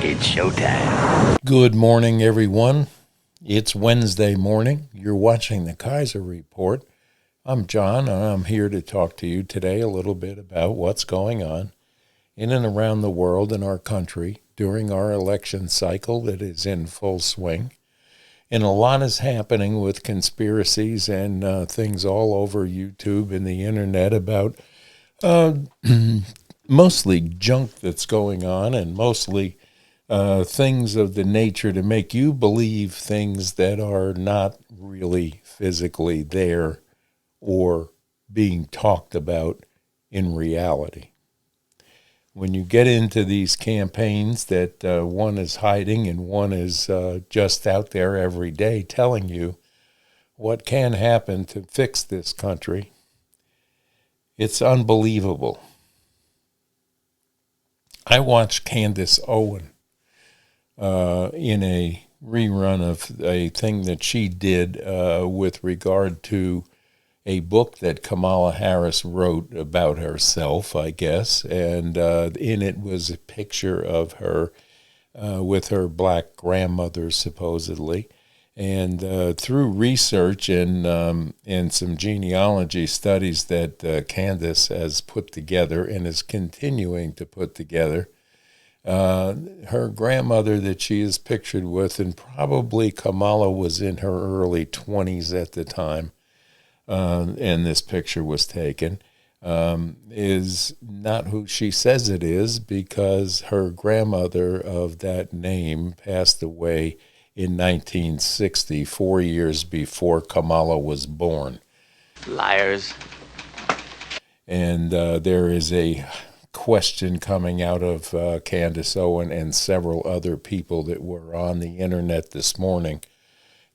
It's showtime. Good morning, everyone. It's Wednesday morning. You're watching the Kaiser Report. I'm John, and I'm here to talk to you today a little bit about what's going on in and around the world in our country during our election cycle that is in full swing. And a lot is happening with conspiracies and things all over YouTube and the internet about mostly junk that's going on and mostly things of the nature to make you believe things that are not really physically there or being talked about in reality. When you get into these campaigns that one is hiding and one is just out there every day telling you what can happen to fix this country, it's unbelievable. I watched Candace Owen in a rerun of a thing that she did with regard to a book that Kamala Harris wrote about herself, I guess, and in it was a picture of her with her black grandmother, supposedly. And through research and some genealogy studies that Candace has put together and is continuing to put together, her grandmother that she is pictured with, and probably Kamala was in her early 20s at the time, and this picture was taken, is not who she says it is, because her grandmother of that name passed away in 1960, 4 years before Kamala was born. Liars. And there is a question coming out of Candace Owen and several other people that were on the internet this morning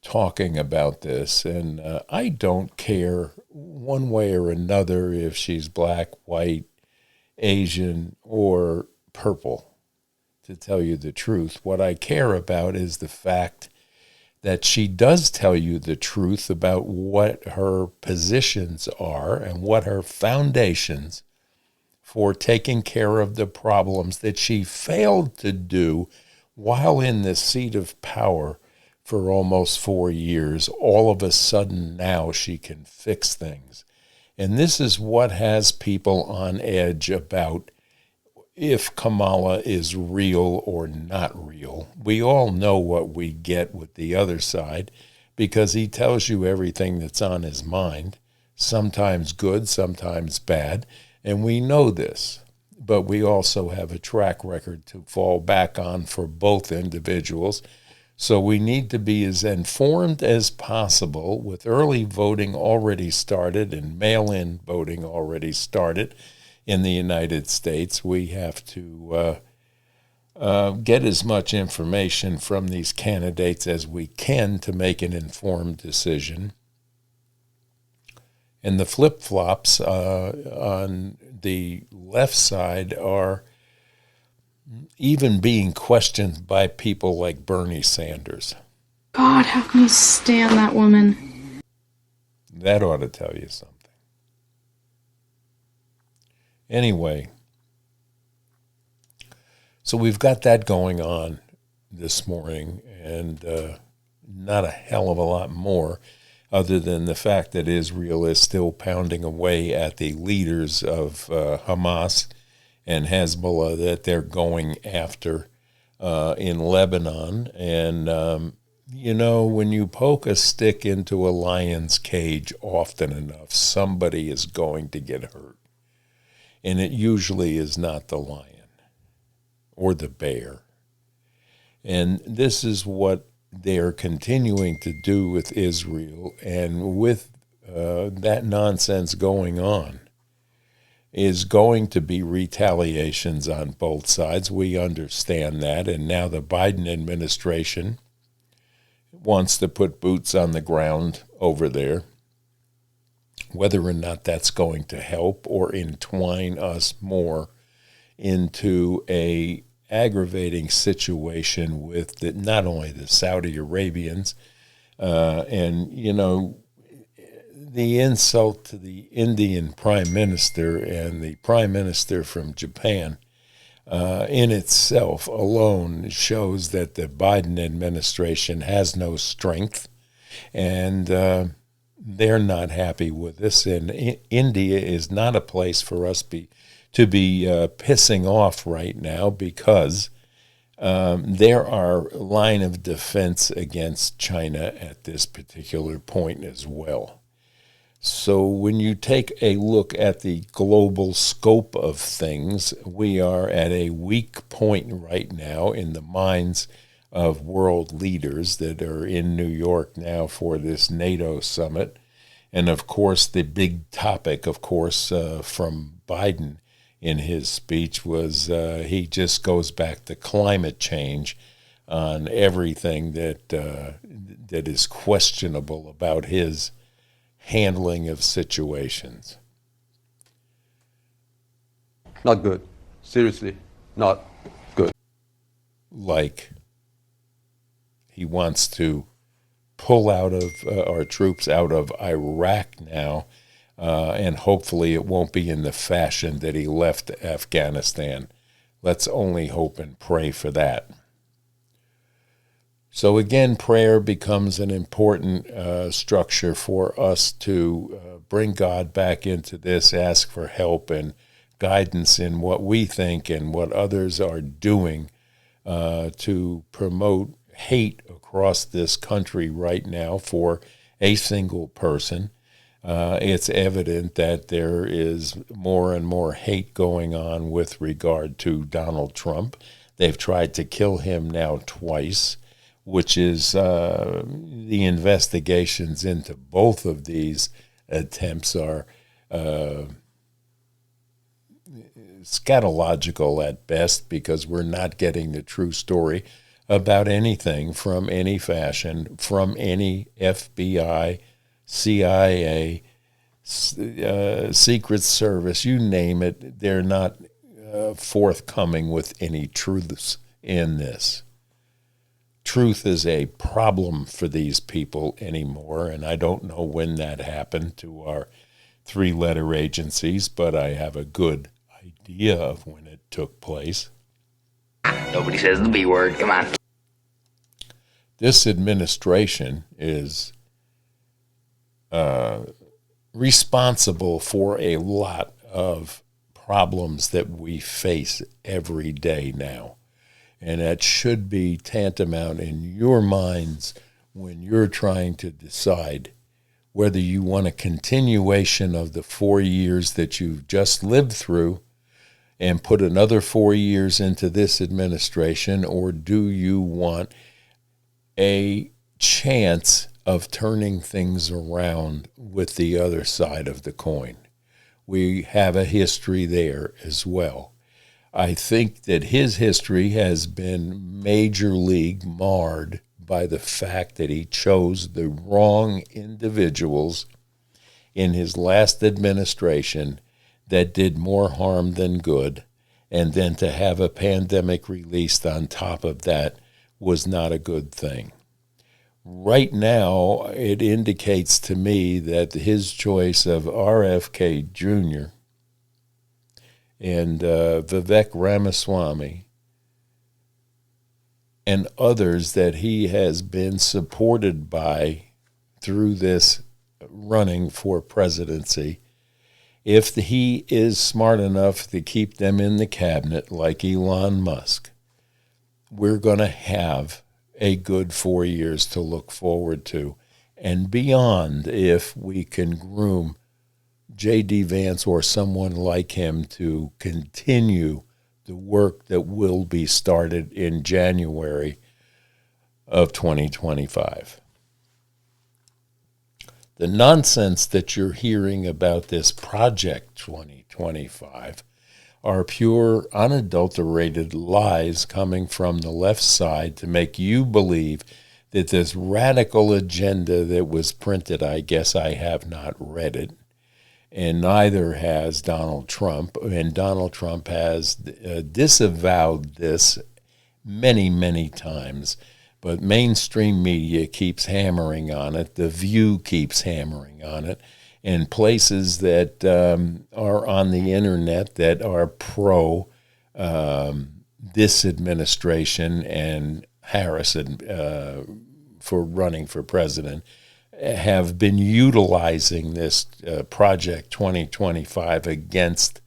talking about this. And I don't care one way or another if she's black, white, Asian, or purple. To tell you the truth, what I care about is the fact that she does tell you the truth about what her positions are and what her foundations for taking care of the problems that she failed to do while in the seat of power for almost 4 years. All of a sudden now she can fix things. And this is what has people on edge about if Kamala is real or not real. We all know what we get with the other side because he tells you everything that's on his mind, sometimes good, sometimes bad, and we know this. But we also have a track record to fall back on for both individuals. So we need to be as informed as possible, with early voting already started and mail-in voting already started. In the United States, we have to get as much information from these candidates as we can to make an informed decision. And the flip-flops on the left side are even being questioned by people like Bernie Sanders. God, how can you stand that woman? That ought to tell you something. Anyway, so we've got that going on this morning, and not a hell of a lot more other than the fact that Israel is still pounding away at the leaders of Hamas and Hezbollah that they're going after in Lebanon. And, you know, when you poke a stick into a lion's cage often enough, somebody is going to get hurt. And it usually is not the lion or the bear. And this is what they're continuing to do with Israel. And with that nonsense going on, is going to be retaliations on both sides. We understand that. And now the Biden administration wants to put boots on the ground over there. Whether or not that's going to help or entwine us more into a aggravating situation with not only the Saudi Arabians and, you know, the insult to the Indian prime minister and the prime minister from Japan. in itself alone shows that the Biden administration has no strength, and they're not happy with this. And India is not a place for us to be pissing off right now, because they're our line of defense against China at this particular point as well. So when you take a look at the global scope of things, we are at a weak point right now in the minds of world leaders that are in New York now for this NATO summit. And of course, the big topic, of course, from Biden in his speech was he just goes back to climate change on everything that is questionable about his handling of situations. Not good. Seriously, not good. Like he wants to pull out of our troops out of Iraq now, and hopefully it won't be in the fashion that he left Afghanistan. Let's only hope and pray for that. So again, prayer becomes an important structure for us to bring God back into this, ask for help and guidance in what we think and what others are doing to promote hate across this country right now for a single person. It's evident that there is more and more hate going on with regard to Donald Trump. They've tried to kill him now twice, which is the investigations into both of these attempts are scatological at best, because we're not getting the true story about anything from any fashion, from any FBI, CIA, Secret Service, you name it. They're not forthcoming with any truths in this. Truth is a problem for these people anymore, and I don't know when that happened to our three-letter agencies, but I have a good idea of when it took place. Nobody says the B word. Come on. This administration is responsible for a lot of problems that we face every day now. And that should be tantamount in your minds when you're trying to decide whether you want a continuation of the 4 years that you've just lived through and put another 4 years into this administration, or do you want a chance of turning things around with the other side of the coin? We have a history there as well. I think that his history has been major league marred by the fact that he chose the wrong individuals in his last administration that did more harm than good, and then to have a pandemic released on top of that was not a good thing. Right now, it indicates to me that his choice of RFK Jr. and Vivek Ramaswamy and others that he has been supported by through this running for presidency, if he is smart enough to keep them in the cabinet like Elon Musk, we're going to have a good 4 years to look forward to and beyond, if we can groom J.D. Vance or someone like him to continue the work that will be started in January of 2025. The nonsense that you're hearing about this Project 2025 are pure, unadulterated lies coming from the left side to make you believe that this radical agenda that was printed, I guess I have not read it, and neither has Donald Trump, and Donald Trump has disavowed this many, many times, but mainstream media keeps hammering on it, The View keeps hammering on it, and places that are on the internet that are pro this administration and Harris for running for president have been utilizing this Project 2025 against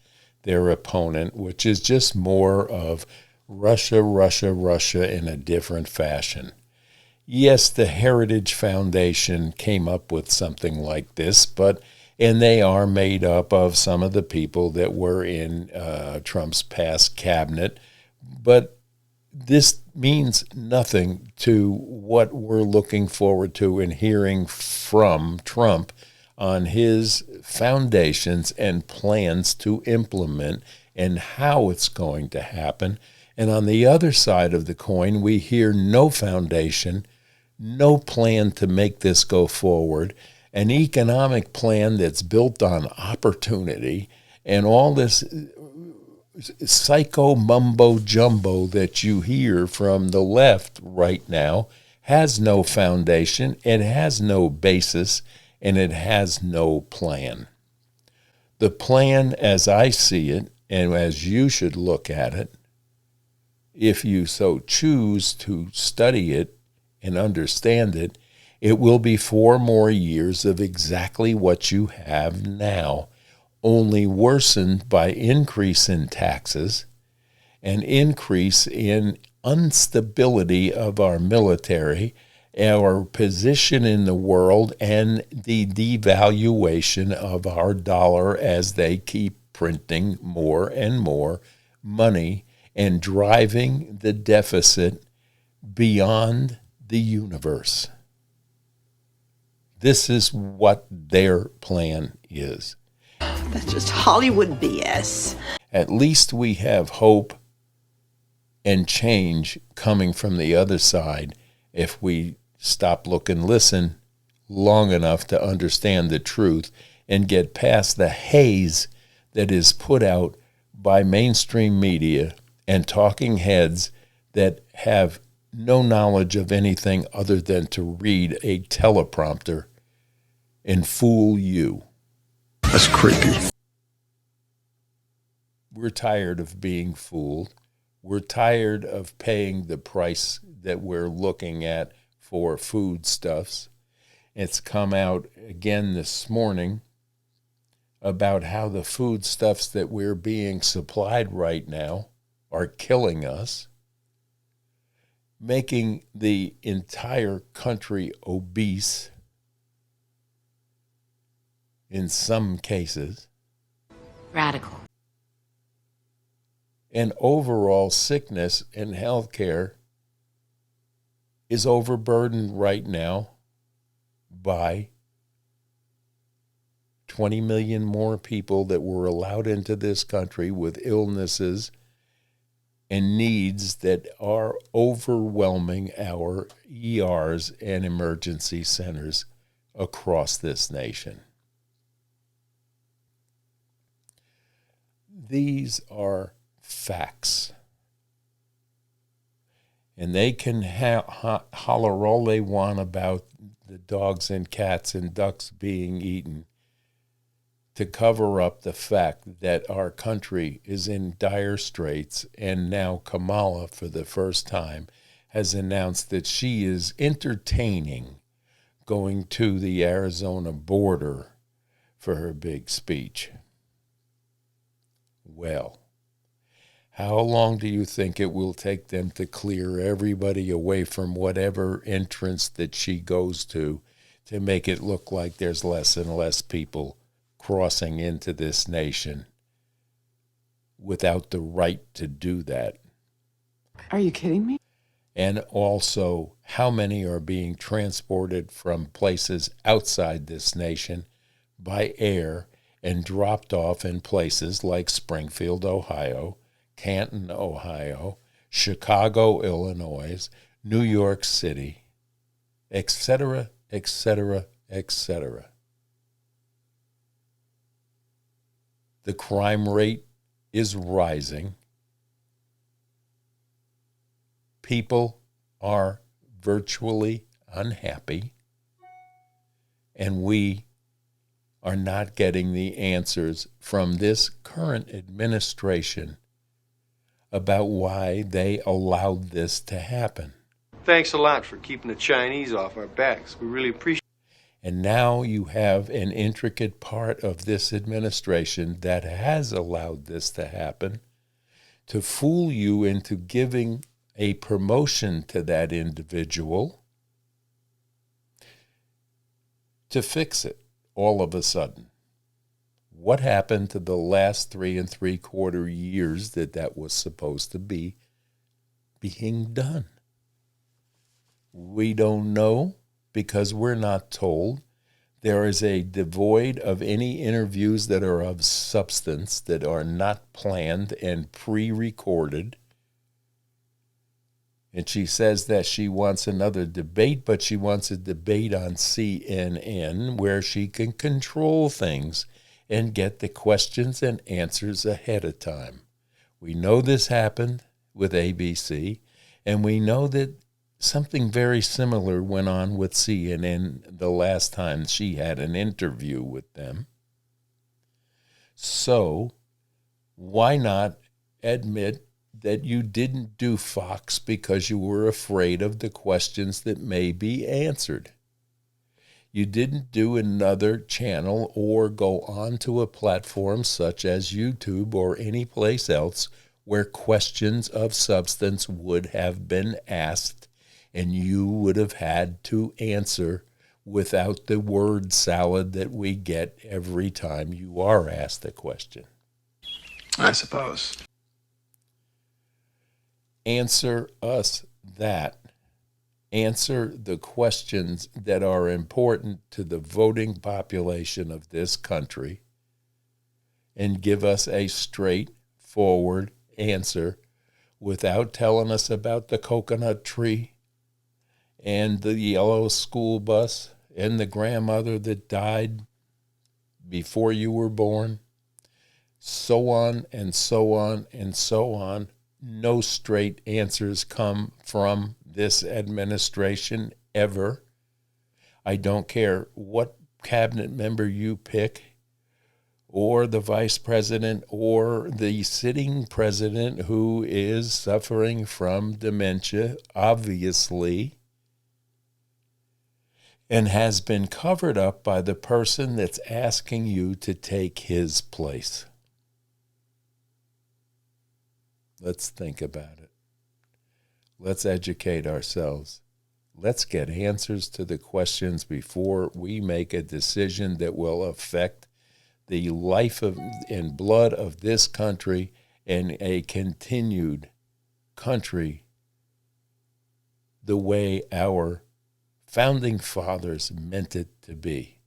their opponent, which is just more of Russia, Russia, Russia in a different fashion. Yes, the Heritage Foundation came up with something like this, and they are made up of some of the people that were in Trump's past cabinet, but this means nothing to what we're looking forward to and hearing from Trump on his foundations and plans to implement and how it's going to happen. And on the other side of the coin, we hear no foundation, no plan to make this go forward, an economic plan that's built on opportunity, and all this psycho mumbo jumbo that you hear from the left right now has no foundation, it has no basis, and it has no plan. The plan, as I see it, and as you should look at it, if you so choose to study it and understand it, it will be 4 more years of exactly what you have now, only worsened by increase in taxes, an increase in instability of our military, our position in the world, and the devaluation of our dollar as they keep printing more and more money and driving the deficit beyond the universe. This is what their plan is. That's just Hollywood BS. At least we have hope and change coming from the other side if we stop, look, and listen long enough to understand the truth and get past the haze that is put out by mainstream media and talking heads that have no knowledge of anything other than to read a teleprompter and fool you. That's creepy. We're tired of being fooled. We're tired of paying the price that we're looking at for foodstuffs. It's come out again this morning about how the foodstuffs that we're being supplied right now are killing us, making the entire country obese in some cases. Radical. And overall sickness and healthcare is overburdened right now by 20 million more people that were allowed into this country with illnesses and needs that are overwhelming our ERs and emergency centers across this nation. These are facts. And they can holler all they want about the dogs and cats and ducks being eaten to cover up the fact that our country is in dire straits, and now Kamala, for the first time, has announced that she is entertaining going to the Arizona border for her big speech. Well, how long do you think it will take them to clear everybody away from whatever entrance that she goes to make it look like there's less and less people crossing into this nation without the right to do that? Are you kidding me? And also, how many are being transported from places outside this nation by air and dropped off in places like Springfield, Ohio, Canton, Ohio, Chicago, Illinois, New York City, etc., etc., etc. The crime rate is rising. People are virtually unhappy, and we are not getting the answers from this current administration about why they allowed this to happen. Thanks a lot for keeping the Chinese off our backs. We really appreciate it. And now you have an intricate part of this administration that has allowed this to happen to fool you into giving a promotion to that individual to fix it all of a sudden. What happened to the last 3 3/4 years that was supposed to be being done? We don't know because we're not told. There is a devoid of any interviews that are of substance, that are not planned and pre-recorded. And she says that she wants another debate, but she wants a debate on CNN where she can control things and get the questions and answers ahead of time. We know this happened with ABC, and we know that something very similar went on with CNN the last time she had an interview with them. So why not admit that you didn't do Fox because you were afraid of the questions that may be answered? You didn't do another channel or go onto a platform such as YouTube or any place else where questions of substance would have been asked and you would have had to answer without the word salad that we get every time you are asked a question. I suppose. Answer us that. Answer the questions that are important to the voting population of this country and give us a straightforward answer without telling us about the coconut tree and the yellow school bus and the grandmother that died before you were born, so on and so on and so on. No straight answers come from this administration ever. I don't care what cabinet member you pick, or the vice president, or the sitting president who is suffering from dementia, obviously, and has been covered up by the person that's asking you to take his place. Let's think about it. Let's educate ourselves. Let's get answers to the questions before we make a decision that will affect the life of and blood of this country and a continued country the way our founding fathers meant it to be,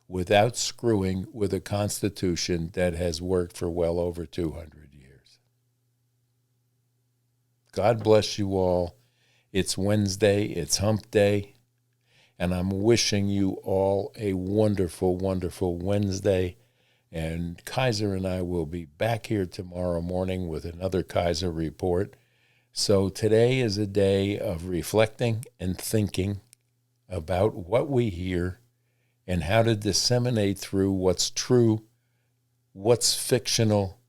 without screwing with a constitution that has worked for well over 200 years. God bless you all. It's Wednesday, it's hump day, and I'm wishing you all a wonderful, wonderful Wednesday. And Kaiser and I will be back here tomorrow morning with another Kaiser Report. So today is a day of reflecting and thinking about what we hear and how to disseminate through what's true, what's fictional,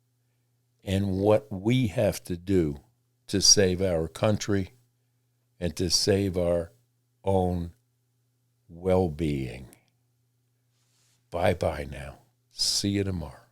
and what we have to do to save our country and to save our own well-being. Bye-bye now. See you tomorrow.